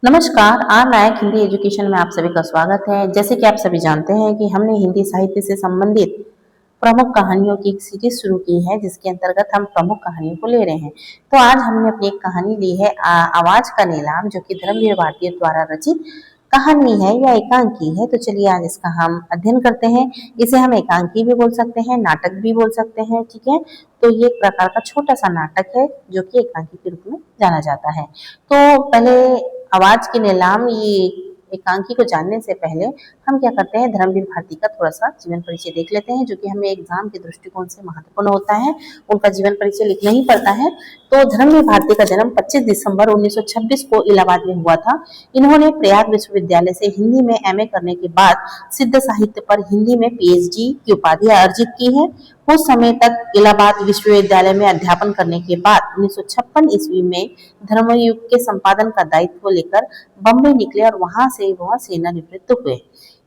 नमस्कार, are Nayak Hindi education में आप सभी का स्वागत है। जैसे कि आप सभी जानते हैं कि हमने हिंदी साहित्य से संबंधित प्रमुख कहानियों की एक सीरीज शुरू की है, जिसके अंतर्गत हम प्रमुख कहानियों को ले रहे हैं। तो आज हमने अपनी एक कहानी ली है आवाज का नीलाम, जो कि धर्मवीर भारती द्वारा रचित कहानी है या एकांकी है। तो चलिए आज इसका हम अध्ययन करते हैं। इसे हम एकांकी भी बोल सकते हैं, नाटक भी बोल सकते हैं, ठीक है। तो ये एक प्रकार का छोटा सा नाटक है जो कि एकांकी के रूप में जाना जाता है। तो पहले आवाज की नीलाम ये एकांकी को जानने से पहले हम क्या करते हैं, धर्मवीर भारती का थोड़ा सा जीवन परिचय देख लेते हैं, जो कि हमें एग्जाम के दृष्टिकोण से महत्वपूर्ण होता है। उनका जीवन परिचय लिखना ही पड़ता है। तो धर्मवीर भारती का जन्म 25 दिसंबर 1926 को इलाहाबाद में हुआ था। इन्होंने प्रयाग विश्वविद्यालय से हिंदी में एमए करने के बाद सिद्ध साहित्य पर हिंदी में पीएचडी की उपाधि अर्जित की है। कुछ समय तक इलाहाबाद विश्वविद्यालय में अध्यापन करने के बाद 1956 ईस्वी में धर्मयुग के संपादन का दायित्व लेकर बम्बई निकले और वहां से वह सेवानिवृत्त हुए।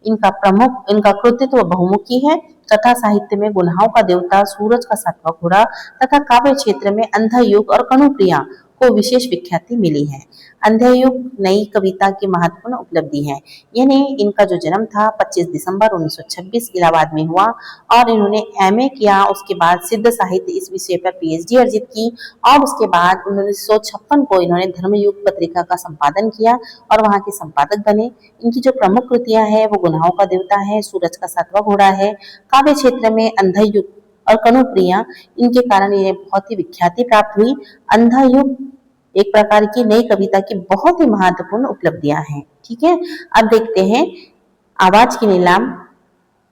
इनका कृतित्व बहुमुखी है। कथा साहित्य में गुनाहों का देवता, सूरज का सातवां घोड़ा तथा काव्य क्षेत्र में अंधा युग और कनुप्रिया को विशेष विख्याति मिली है। अंधा युग नई कविता की महत्वपूर्ण उपलब्धि है। यानी इनका जो जन्म था 25 दिसंबर 1926 इलाहाबाद में हुआ और इन्होंने एमए किया। उसके बाद सिद्ध साहित्य इस विषय पर पीएचडी अर्जित की और उसके बाद 1956 को इन्होंने धर्मयुग पत्रिका का संपादन किया और वहां के संपादक बने। इनकी जो प्रमुख कृतियां हैं वो गुनाहों का देवता है, सूरज का सातवां घोड़ा है, काव्य क्षेत्र में अंधा युग और कनुप्रिया, इनके कारण इन्हें बहुत ही विख्याति प्राप्त हुई। अंधा युग एक प्रकार की नई कविता की बहुत ही महत्वपूर्ण उपलब्धियां हैं, ठीक है। अब देखते हैं आवाज की नीलाम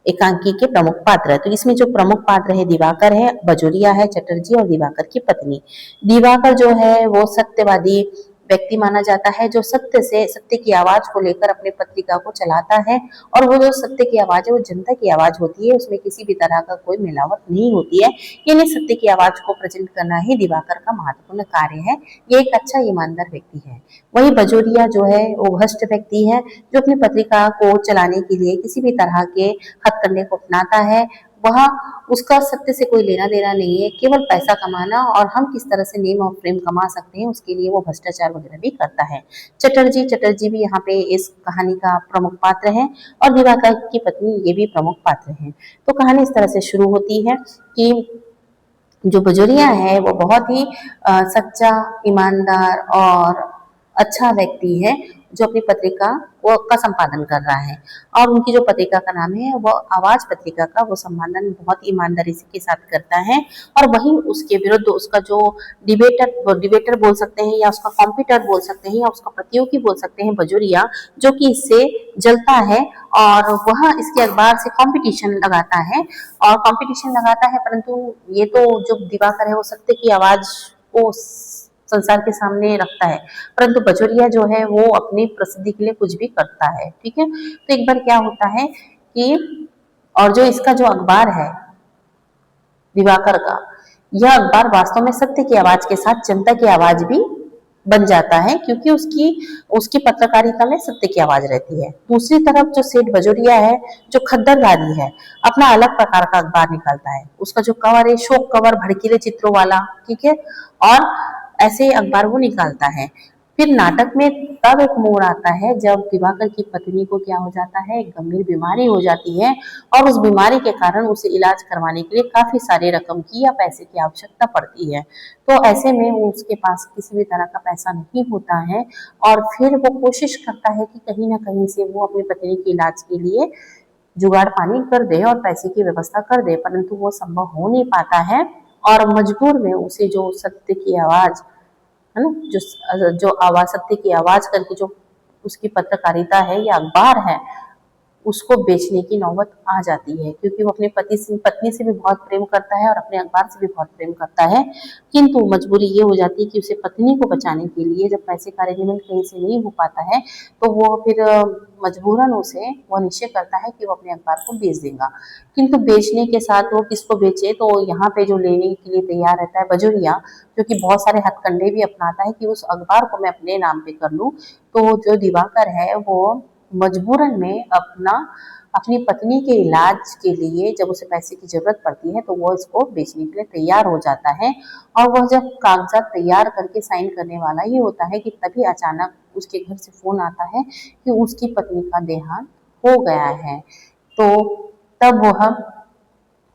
एकांकी के प्रमुख पात्र। तो इसमें जो प्रमुख पात्र है दिवाकर है, बजोरिया है, चटर्जी और दिवाकर की पत्नी। दिवाकर जो है वो सत्यवादी व्यक्ति माना जाता है, जो सत्य की आवाज को लेकर अपनी पत्रिका को चलाता है। और वो जो सत्य की आवाज है वो जनता की आवाज होती है, उसमें किसी भी तरह का कोई मिलावट नहीं होती है। यानी सत्य की आवाज को प्रचलित करना ही दिवाकर का महत्वपूर्ण कार्य है। ये एक अच्छा ईमानदार व्यक्ति है। वही बजोरिया जो है वो भ्रष्ट व्यक्ति है, जो अपनी पत्रिका को चलाने के लिए किसी भी तरह के हथकंडे को अपनाता है। वह उसका सत्य से कोई लेना देना नहीं है, केवल पैसा कमाना और हम किस तरह से नेम और फेम कमा सकते हैं उसके लिए वो भ्रष्टाचार वगैरह भी करता है। चटर्जी भी यहाँ पे इस कहानी का प्रमुख पात्र है और दिवाकर की पत्नी ये भी प्रमुख पात्र हैं। तो कहानी इस तरह से शुरू होती है कि जो बजोरिया है वो बहुत ही सच्चा, ईमानदार और अच्छा व्यक्ति है, जो अपनी पत्रिका वो का संपादन कर रहा है। और उनकी जो पत्रिका का नाम है वो आवाज पत्रिका का वो संपादन बहुत ईमानदारी के साथ करता है। और वहीं उसके विरुद्ध उसका जो डिबेटर बोल सकते हैं या उसका कॉम्पिटिटर बोल सकते हैं या उसका प्रतियोगी बोल सकते हैं बजोरिया, जो कि इससे जलता है और वह इसके अखबार से कंपटीशन लगाता है परंतु ये तो जो दिवाकर है वो सत्य की आवाज को संसार के सामने रखता है, परंतु बजोरिया जो है वो अपनी प्रसिद्धि के लिए कुछ भी करता है, ठीक है। तो एक बार क्या होता है कि और जो इसका जो अखबार है दिवाकर का, यह अखबार वास्तव में सत्य की आवाज के साथ जनता की आवाज भी बन जाता है, क्योंकि उसकी उसकी पत्रकारिता में सत्य की आवाज रहती है। दूसरी तरफ जो सेठ बजोरिया है, जो खद्दरदारी है, अपना अलग प्रकार का अखबार निकालता है। उसका जो कवर है शोक कवर, भड़कीले चित्रों वाला, ठीक है। और ऐसे अखबार वो निकालता है। फिर नाटक में तब एक मोड़ आता है जब दिवाकर की पत्नी को क्या हो जाता है, एक गंभीर बीमारी हो जाती है और उस बीमारी के कारण उसे इलाज करवाने के लिए काफी सारे रकम की या पैसे की आवश्यकता पड़ती है। तो ऐसे में वो उसके पास किसी भी तरह का पैसा नहीं होता है और फिर वो कोशिश करता है कि कहीं ना कहीं से वो अपनी पत्नी के इलाज के लिए जुगाड़ पानी कर दे और पैसे की व्यवस्था कर दे, परंतु वो संभव हो नहीं पाता है। और मजबूर में उसे जो सत्य की आवाज है ना, जो आवाज सत्य की आवाज करके जो उसकी पत्रकारिता है या अखबार है, उसको बेचने की नौबत आ जाती है, क्योंकि वो अपने पत्नी से भी बहुत प्रेम करता है और अपने अखबार से भी बहुत प्रेम करता है। किंतु मजबूरी ये हो जाती है कि उसे पत्नी को बचाने के लिए जब पैसे का अरेंजमेंट कहीं से नहीं हो पाता है, तो वो फिर मजबूरन उसे वह निश्चय करता है कि वो अपने अखबार को बेच देगा। किंतु बेचने के साथ वो किसको बेचे, तो यहाँ पे जो लेने के लिए तैयार रहता है बजोरिया, जो कि बहुत सारे हथकंडे भी अपनाता है कि उस अखबार को मैं अपने नाम पे कर लूं। तो जो दिवाकर है वो मजबूरन में अपना अपनी पत्नी के इलाज के लिए जब उसे पैसे की जरूरत पड़ती है तो वो इसको बेचने के लिए तैयार हो जाता है। और वह जब कागजात तैयार करके साइन करने वाला ही होता है कि तभी अचानक उसके घर से फोन आता है कि उसकी पत्नी का देहांत हो गया है। तो तब वह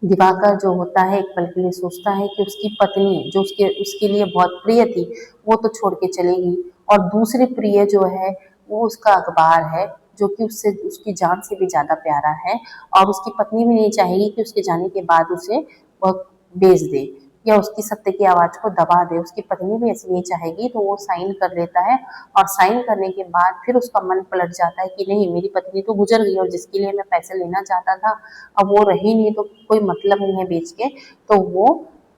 दिवाकर जो होता है एक पल के लिए सोचता है कि उसकी पत्नी जो उसके उसके लिए बहुत प्रिय थी वो तो छोड़ के चलेगी, और दूसरी प्रिय जो है वो उसका अखबार है जो कि उससे उसकी जान से भी ज्यादा प्यारा है। और उसकी पत्नी भी नहीं चाहेगी कि उसके जाने के बाद उसे वह बेच दे या उसकी सत्य की आवाज को दबा दे। उसकी पत्नी भी ऐसी नहीं चाहेगी, तो वो साइन कर लेता है। और साइन करने के बाद फिर उसका मन पलट जाता है कि नहीं, मेरी पत्नी तो गुजर गई और जिसके लिए मैं पैसे लेना चाहता था अब वो रही नहीं, तो कोई मतलब नहीं है बेच के। तो वो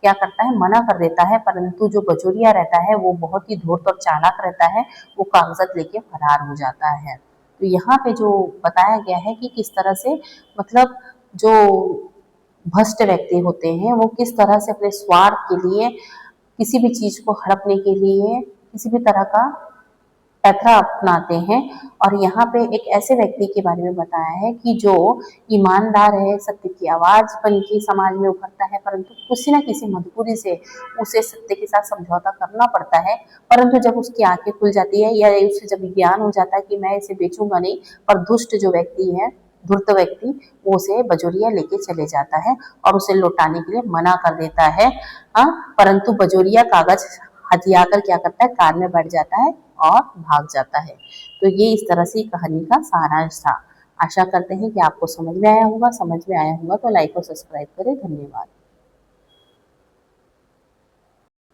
क्या करता है, मना कर देता है। परंतु जो बजोरिया रहता है वो बहुत ही धूर्त और चालाक रहता है, वो कागजात लेके फरार हो जाता है। तो यहाँ पे जो बताया गया है कि किस तरह से मतलब जो भ्रष्ट व्यक्ति होते हैं वो किस तरह से अपने स्वार्थ के लिए किसी भी चीज को हड़पने के लिए किसी भी तरह का पैंतरा अपनाते हैं। और यहाँ पे एक ऐसे व्यक्ति के बारे में बताया है कि जो ईमानदार है, सत्य की आवाज बन के समाज में उभरता है, परंतु किसी न किसी मजबूरी से उसे सत्य के साथ समझौता करना पड़ता है। परंतु जब उसकी आंखें खुल जाती है या उसे जब ज्ञान हो जाता है कि मैं इसे बेचूंगा नहीं, पर दुष्ट जो व्यक्ति है, धूर्त व्यक्ति, वो उसे बजोरिया लेके चले जाता है और उसे लौटाने के लिए मना कर देता है। हाँ, परंतु बजोरिया कागज हथियाकर क्या करता है, कार में बैठ जाता है और भाग जाता है। तो ये इस तरह से कहानी का सारांश था। आशा करते हैं कि आपको समझ में आया होगा। समझ में आया होगा तो लाइक और सब्सक्राइब करें। धन्यवाद।